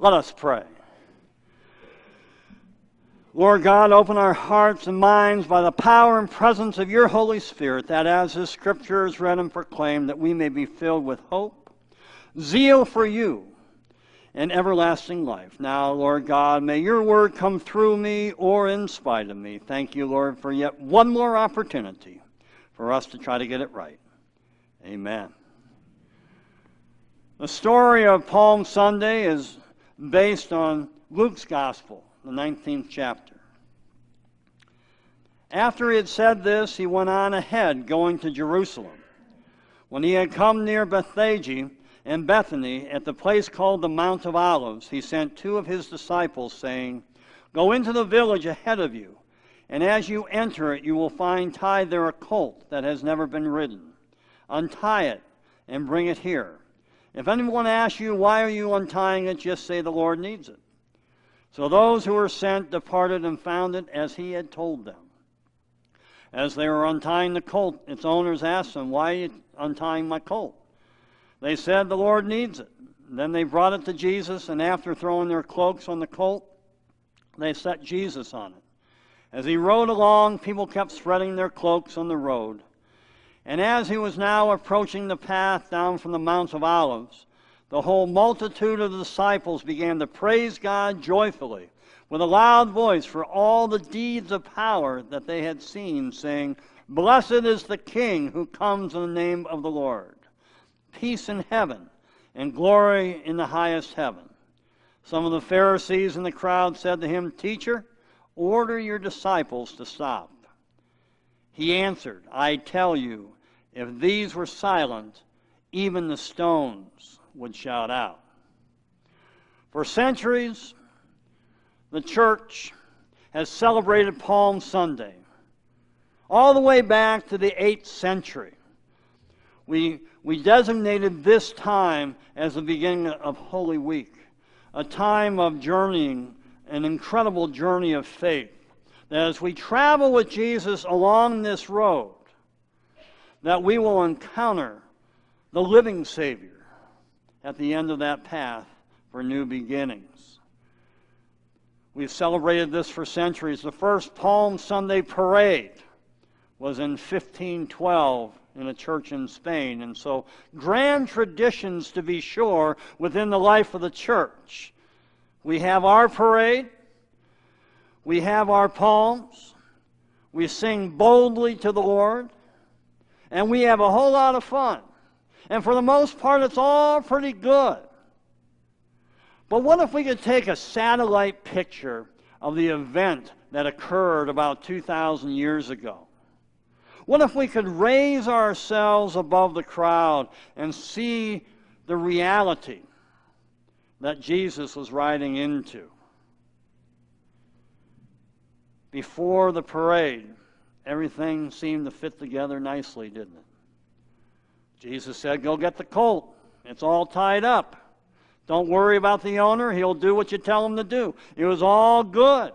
Let us pray. Lord God, open our hearts and minds by the power and presence of your Holy Spirit, that as this scripture is read and proclaimed, that we may be filled with hope, zeal for you, and everlasting life. Now, Lord God, may your word come through me or in spite of me. Thank you, Lord, for yet one more opportunity for us to try to get it right. Amen. The story of Palm Sunday is based on Luke's Gospel, the 19th chapter. After he had said this, he went on ahead, going to Jerusalem. When he had come near Bethphage and Bethany, at the place called the Mount of Olives, he sent two of his disciples, saying, "Go into the village ahead of you, and as you enter it, you will find tied there a colt that has never been ridden. Untie it and bring it here. If anyone asks you, 'Why are you untying it?' just say, 'The Lord needs it.'" So those who were sent departed and found it as he had told them. As they were untying the colt, its owners asked them, "Why are you untying my colt?" They said, "The Lord needs it." Then they brought it to Jesus, and after throwing their cloaks on the colt, they set Jesus on it. As he rode along, people kept spreading their cloaks on the road. And as he was now approaching the path down from the Mount of Olives, the whole multitude of the disciples began to praise God joyfully with a loud voice for all the deeds of power that they had seen, saying, "Blessed is the King who comes in the name of the Lord. Peace in heaven and glory in the highest heaven." Some of the Pharisees in the crowd said to him, "Teacher, order your disciples to stop." He answered, "I tell you, if these were silent, even the stones would shout out." For centuries, the church has celebrated Palm Sunday, all the way back to the 8th century. We designated this time as the beginning of Holy Week, a time of journeying, an incredible journey of faith. That as we travel with Jesus along this road, that we will encounter the living Savior at the end of that path for new beginnings. We've celebrated this for centuries. The first Palm Sunday parade was in 1512 in a church in Spain. And so grand traditions, to be sure, within the life of the church. We have our parade. We have our palms. We sing boldly to the Lord. And we have a whole lot of fun. And for the most part, it's all pretty good. But what if we could take a satellite picture of the event that occurred about 2,000 years ago? What if we could raise ourselves above the crowd and see the reality that Jesus was riding into? Before the parade, everything seemed to fit together nicely, didn't it? Jesus said, "Go get the colt. It's all tied up. Don't worry about the owner. He'll do what you tell him to do." It was all good.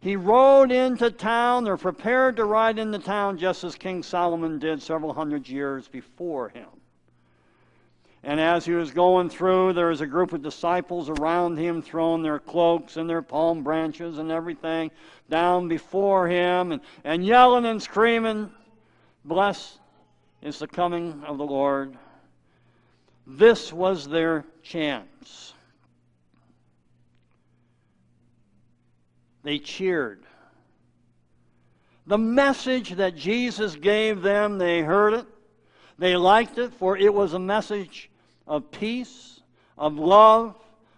He rode into town. They're prepared to ride into town just as King Solomon did several hundred years before him. And as he was going through, there was a group of disciples around him throwing their cloaks and their palm branches and everything down before him and yelling and screaming, "Blessed is the coming of the Lord." This was their chance. They cheered. The message that Jesus gave them, they heard it. They liked it, for it was a message of peace, of love,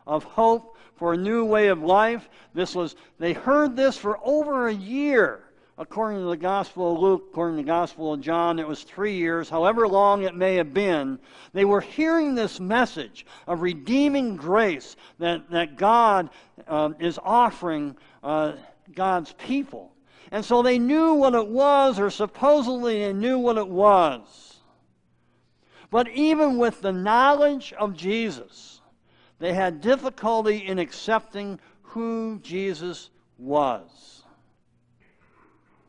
of hope for a new way of life. They heard this for over a year. According to the Gospel of Luke, according to the Gospel of John, it was 3 years, however long it may have been. They were hearing this message of redeeming grace that God is offering God's people. And so they knew what it was, or supposedly they knew what it was. But even with the knowledge of Jesus, they had difficulty in accepting who Jesus was.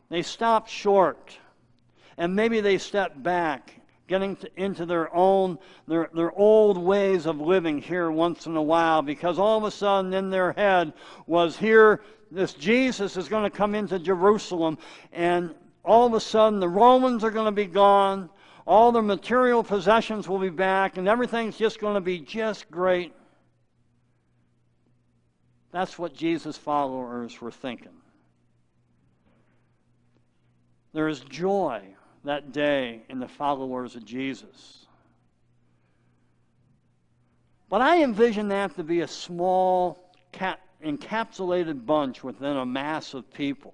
They stopped short, and maybe they stepped back getting into their old ways of living here once in a while, because all of a sudden in their head was, here, this Jesus is going to come into Jerusalem, and all of a sudden the Romans are going to be gone, all their material possessions will be back, and everything's just going to be just great. That's what Jesus' followers were thinking. There is joy that day in the followers of Jesus. But I envision that to be a small, encapsulated bunch within a mass of people.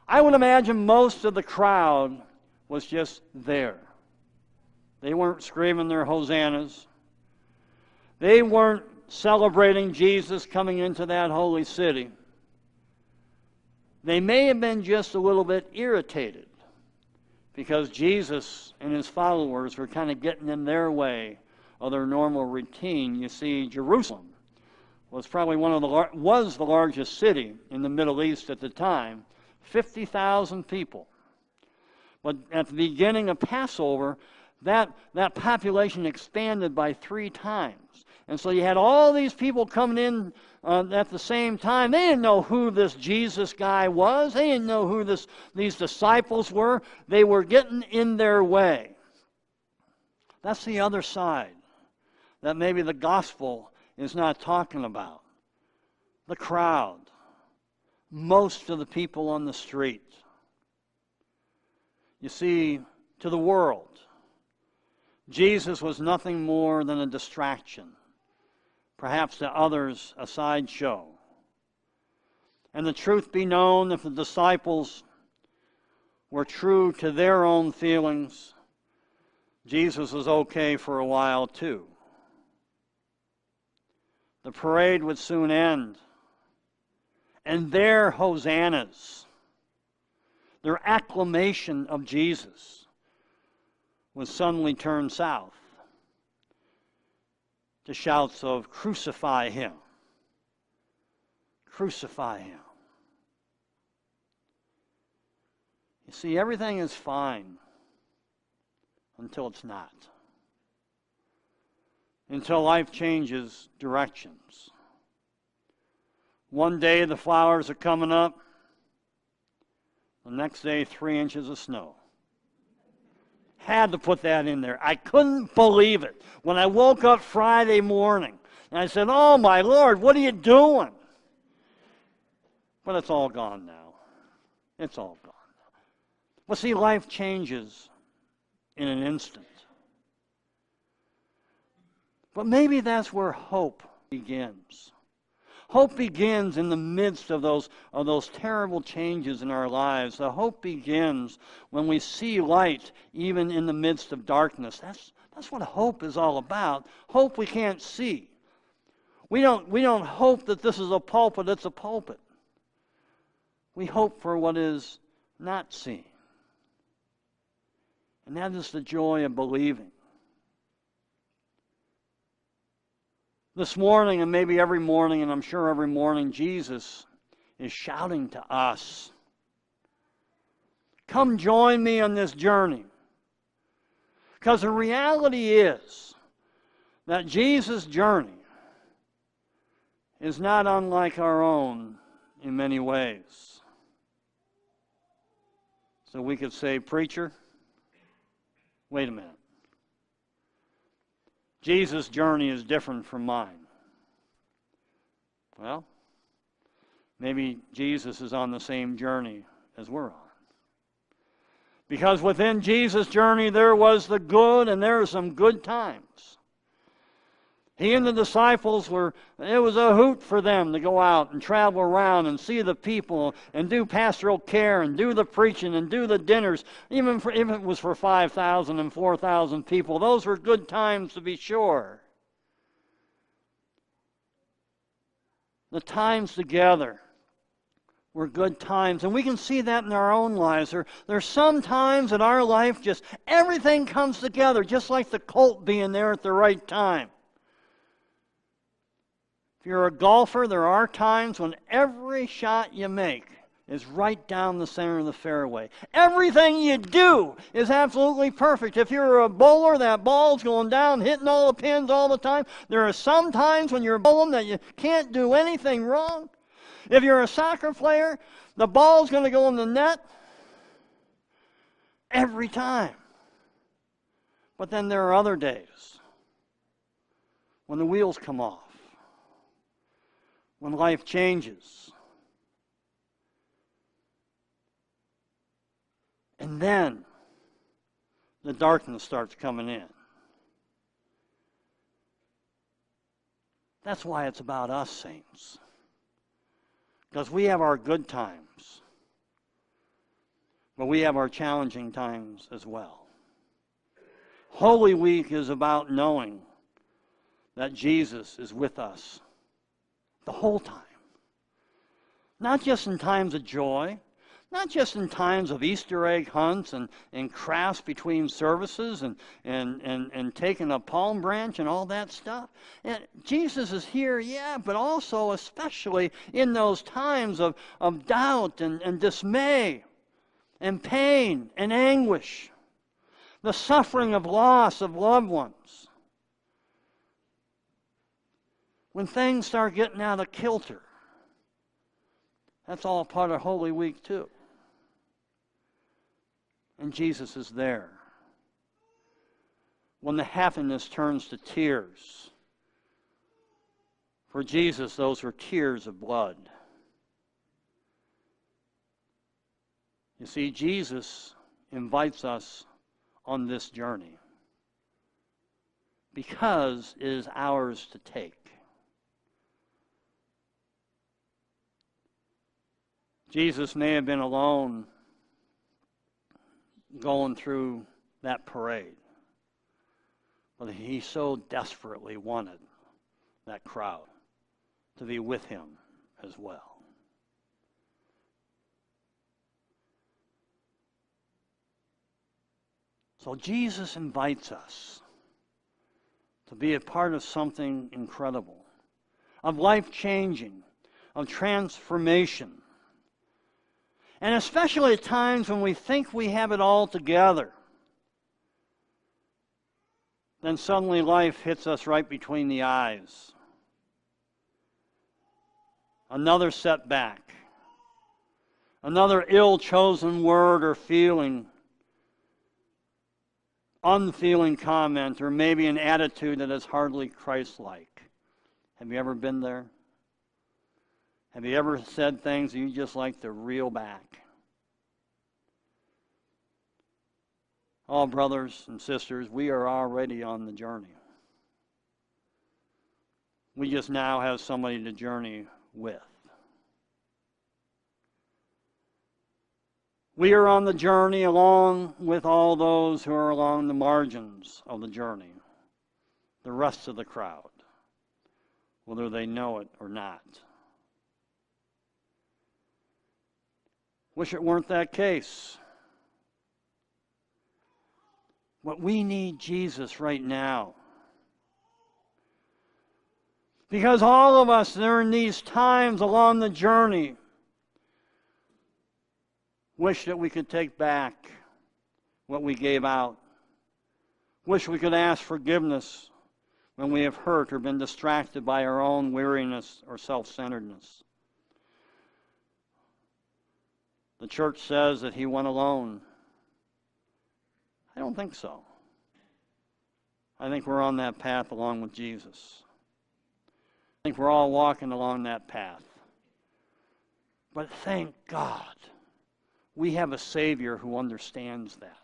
I would imagine most of the crowd was just there. They weren't screaming their hosannas. They weren't celebrating Jesus coming into that holy city. They may have been just a little bit irritated because Jesus and his followers were kind of getting in their way of their normal routine. You see, Jerusalem was probably was the largest city in the Middle East at the time, 50,000 people. But at the beginning of Passover, that population expanded by 3 times. And so you had all these people coming in at the same time. They didn't know who this Jesus guy was. They didn't know who these disciples were. They were getting in their way. That's the other side that maybe the gospel is not talking about. The crowd. Most of the people on the street. You see, to the world, Jesus was nothing more than a distraction. Perhaps to others, a sideshow. And the truth be known, if the disciples were true to their own feelings, Jesus was okay for a while too. The parade would soon end, and their hosannas, their acclamation of Jesus, would suddenly turn south to shouts of, "Crucify him! Crucify him!" You see, everything is fine until it's not. Until life changes directions. One day the flowers are coming up, the next day 3 inches of snow. Had to put that in there. I couldn't believe it. When I woke up Friday morning, and I said, "Oh my Lord, what are you doing?" But it's all gone now. It's all gone now. Well, see, life changes in an instant. But maybe that's where hope begins. Hope begins in the midst of those terrible changes in our lives. The hope begins when we see light even in the midst of darkness. That's what hope is all about. Hope we can't see. We don't hope that this is a pulpit, it's a pulpit. We hope for what is not seen. And that is the joy of believing. This morning, and maybe every morning, and I'm sure every morning, Jesus is shouting to us, "Come join me on this journey." Because the reality is that Jesus' journey is not unlike our own in many ways. So we could say, "Preacher, wait a minute. Jesus' journey is different from mine." Well, maybe Jesus is on the same journey as we're on. Because within Jesus' journey there was the good, and there were some good times. He and the disciples it was a hoot for them to go out and travel around and see the people and do pastoral care and do the preaching and do the dinners, even if it was for 5,000 and 4,000 people. Those were good times to be sure. The times together were good times, and we can see that in our own lives. There's some times in our life just everything comes together, just like the Colt being there at the right time. If you're a golfer, there are times when every shot you make is right down the center of the fairway. Everything you do is absolutely perfect. If you're a bowler, that ball's going down, hitting all the pins all the time. There are some times when you're bowling that you can't do anything wrong. If you're a soccer player, the ball's going to go in the net every time. But then there are other days when the wheels come off, when life changes. And then the darkness starts coming in. That's why it's about us, saints. Because we have our good times, but we have our challenging times as well. Holy Week is about knowing that Jesus is with us the whole time. Not just in times of joy, not just in times of Easter egg hunts and crafts between services and taking a palm branch and all that stuff. And Jesus is here, yeah, but also especially in those times of doubt and dismay and pain and anguish. The suffering of loss of loved ones. When things start getting out of kilter. That's all part of Holy Week too. And Jesus is there. When the happiness turns to tears. For Jesus, those were tears of blood. You see, Jesus invites us on this journey because it is ours to take. Jesus may have been alone going through that parade, but he so desperately wanted that crowd to be with him as well. So Jesus invites us to be a part of something incredible, of life-changing, of transformation. And especially at times when we think we have it all together, then suddenly life hits us right between the eyes. Another setback, another ill-chosen word or feeling, unfeeling comment, or maybe an attitude that is hardly Christ-like. Have you ever been there? Have you ever said things you just like to reel back? Oh, brothers and sisters, we are already on the journey. We just now have somebody to journey with. We are on the journey along with all those who are along the margins of the journey, the rest of the crowd, whether they know it or not. Wish it weren't that case. But we need Jesus right now. Because all of us during these times along the journey wish that we could take back what we gave out. Wish we could ask forgiveness when we have hurt or been distracted by our own weariness or self-centeredness. The church says that he went alone. I don't think so. I think we're on that path along with Jesus. I think we're all walking along that path. But thank God we have a Savior who understands that.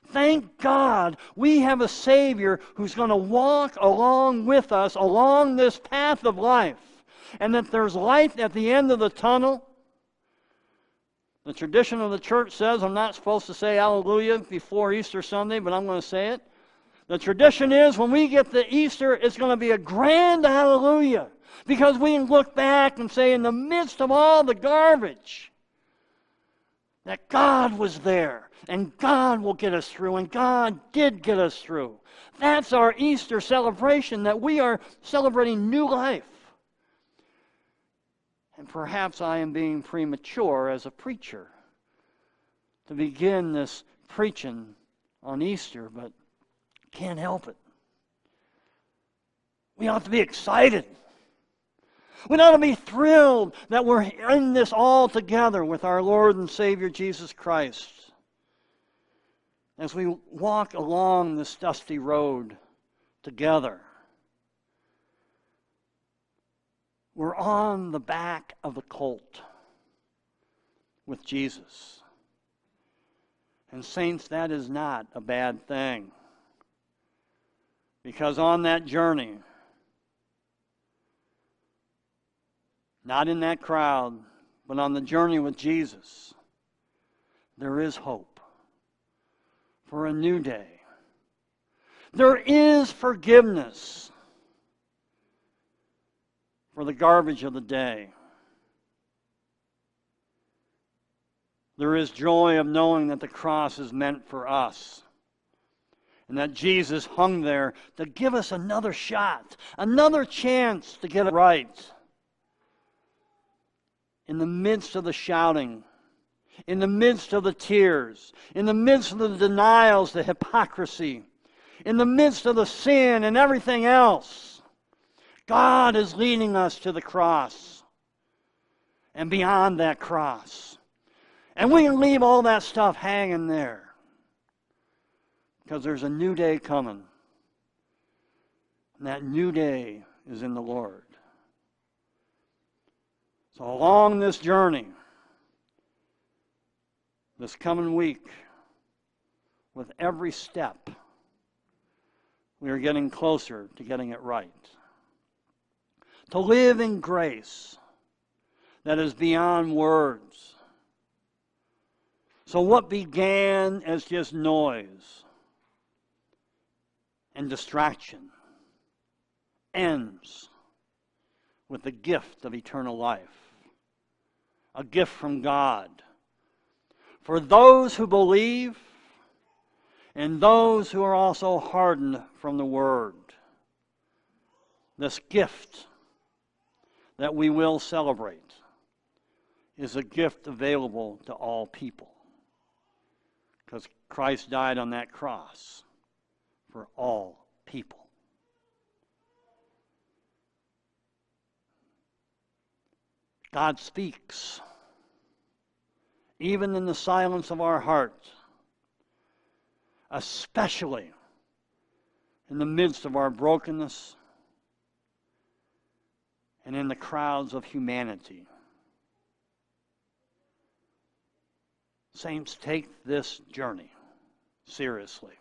Thank God we have a Savior who's going to walk along with us along this path of life. And that there's light at the end of the tunnel. The tradition of the church says, I'm not supposed to say hallelujah before Easter Sunday, but I'm going to say it. The tradition is when we get to Easter, it's going to be a grand hallelujah. Because we can look back and say, in the midst of all the garbage, that God was there, and God will get us through, and God did get us through. That's our Easter celebration, that we are celebrating new life. And perhaps I am being premature as a preacher to begin this preaching on Easter, but can't help it. We ought to be excited. We ought to be thrilled that we're in this all together with our Lord and Savior Jesus Christ. As we walk along this dusty road together, we're on the back of the colt with Jesus. And saints, that is not a bad thing. Because on that journey, not in that crowd, but on the journey with Jesus, there is hope for a new day. There is forgiveness for the garbage of the day. There is joy of knowing that the cross is meant for us, and that Jesus hung there to give us another shot, another chance to get it right. In the midst of the shouting, in the midst of the tears, in the midst of the denials, the hypocrisy, in the midst of the sin and everything else, God is leading us to the cross and beyond that cross. And we can leave all that stuff hanging there because there's a new day coming. And that new day is in the Lord. So along this journey, this coming week, with every step, we are getting closer to getting it right. To live in grace that is beyond words. So what began as just noise and distraction ends with the gift of eternal life. A gift from God for those who believe and those who are also hardened from the Word. This gift that we will celebrate is a gift available to all people, because Christ died on that cross for all people. God speaks, even in the silence of our heart, especially in the midst of our brokenness and in the crowds of humanity. Saints, take this journey seriously.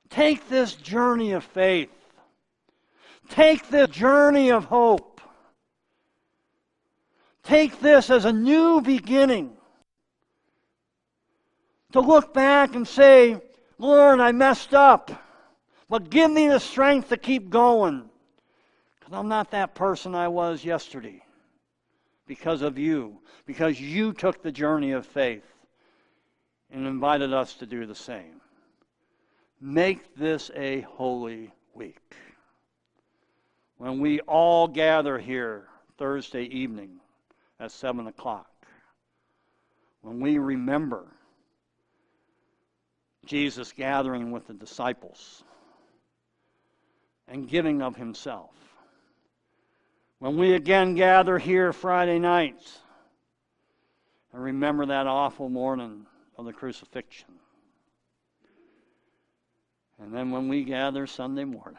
Take this journey of faith. Take this journey of hope. Take this as a new beginning. To look back and say, Lord, I messed up, but give me the strength to keep going. Because I'm not that person I was yesterday. Because of you. Because you took the journey of faith and invited us to do the same. Make this a holy week. When we all gather here Thursday evening at 7 o'clock, when we remember Jesus gathering with the disciples and giving of himself, when we again gather here Friday nights and remember that awful morning of the crucifixion, and then when we gather Sunday morning,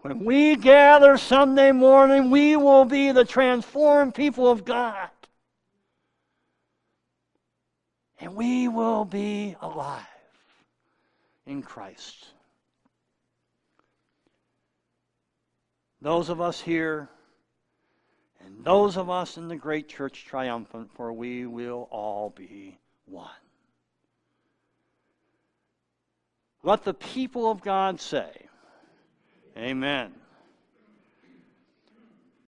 when we gather Sunday morning, we will be the transformed people of God. And we will be alive in Christ. Those of us here and those of us in the great church triumphant, for we will all be one. Let the people of God say, Amen.